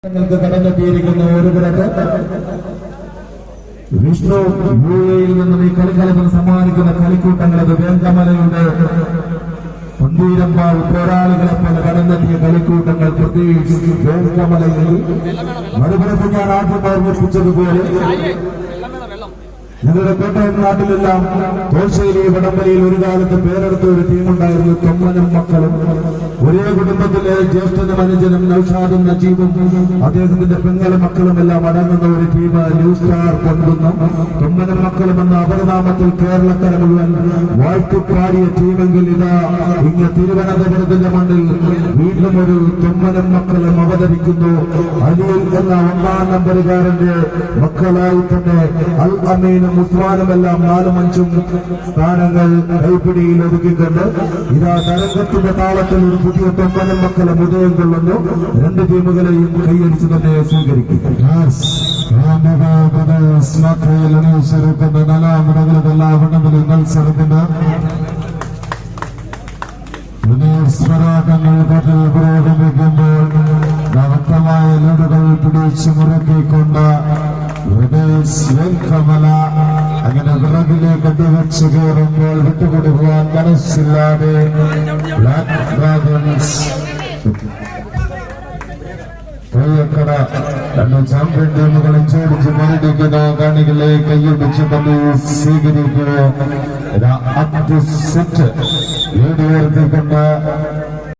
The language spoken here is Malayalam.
കടന്നെത്തിയിരിക്കുന്ന ഒരു പുറത്ത് വിഷ്ണു യുഎയിൽ നിന്നും ഈ കളിക്കളത്തിന് സമ്മാനിക്കുന്ന കളിക്കൂട്ടങ്ങളത് വേങ്കമലയുടെ പന്തീരമ്പാവ് പോരാളികളെ പോലെ കടന്നെത്തിയ കളിക്കൂട്ടങ്ങൾ പ്രത്യേകിച്ച് വേങ്കമലയിൽ മറുപുറത്ത് ഞാൻ ആദ്യം ഓർമ്മിപ്പിച്ചതുപോലെ ഞങ്ങളുടെ കോട്ടയം നാട്ടിലെല്ലാം തോൽശ്ശേരി വടംവലിയിൽ ഒരു കാലത്ത് പേരെടുത്ത ഒരു ടീമുണ്ടായിരുന്നു. തൊമ്മനും മക്കളും ഒരേ കുടുംബത്തിലെ ജ്യേഷ്ഠനും അനുജനും നൌഷാദും നജീബും അദ്ദേഹത്തിന്റെ പെങ്ങളും മക്കളും എല്ലാം അടങ്ങുന്ന ഒരു ടീം ന്യൂ സ്റ്റാർ കൊണ്ടുവന്നു. തൊമ്മനും മക്കളും എന്ന അപരനാമത്തിൽ കേരളക്കര മുഴുവൻ വാഴ്ത്തിപ്പാടിയ ടീമെങ്കിൽ ഇതാ ഇങ്ങ് തിരുവനന്തപുരത്തിന്റെ മണ്ണിൽ വീണ്ടും ഒരു തൊമ്മനും മക്കളും അവതരിക്കുന്നു. അനിൽ എന്ന 1-ാം നമ്പറുകാരന്റെ മക്കളായി തന്നെ അൽ അമീനും ഉസ്മാനുമെല്ലാം 4-5 സ്ഥാനങ്ങൾ കൈപ്പിടിയിൽ ഒതുക്കിക്കൊണ്ട് ഇതാ തരംഗത്തിന്റെ താളത്തിൽ ഒരു പുതിയ തൊമ്മനും മക്കളെ ഉദയം കൊള്ളുന്നു. രണ്ട് ടീമുകളെയും കൈയടിച്ചു തന്നെ സ്വീകരിക്കും. മത്സരത്തിന് സ്മരാട്ടങ്ങൾ കഥയിൽ പുരോഗമിക്കുമ്പോൾ നവക്തമായ ലഡുകൾ പിടിച്ചു മുറുക്കിക്കൊണ്ട് കമല അങ്ങനെ വിറകിലേക്ക് അടിവെച്ച് കയറുമ്പോൾ വിട്ടുകൊടുക്കുവാൻ മനസ്സില്ലാതെ ബ്ലാക്ക് ഡ്രാഗൺസ് കോയക്കട രണ്ട് ചാമ്പ്യൻ ടീമുകളെ ചോദിച്ച് മറിടിക്കുന്ന കാണികളെ കൈയടിച്ച് തന്നെ സ്വീകരിക്കുക. സെറ്റ് ലീഡ് ഉയർത്തിക്കൊണ്ട്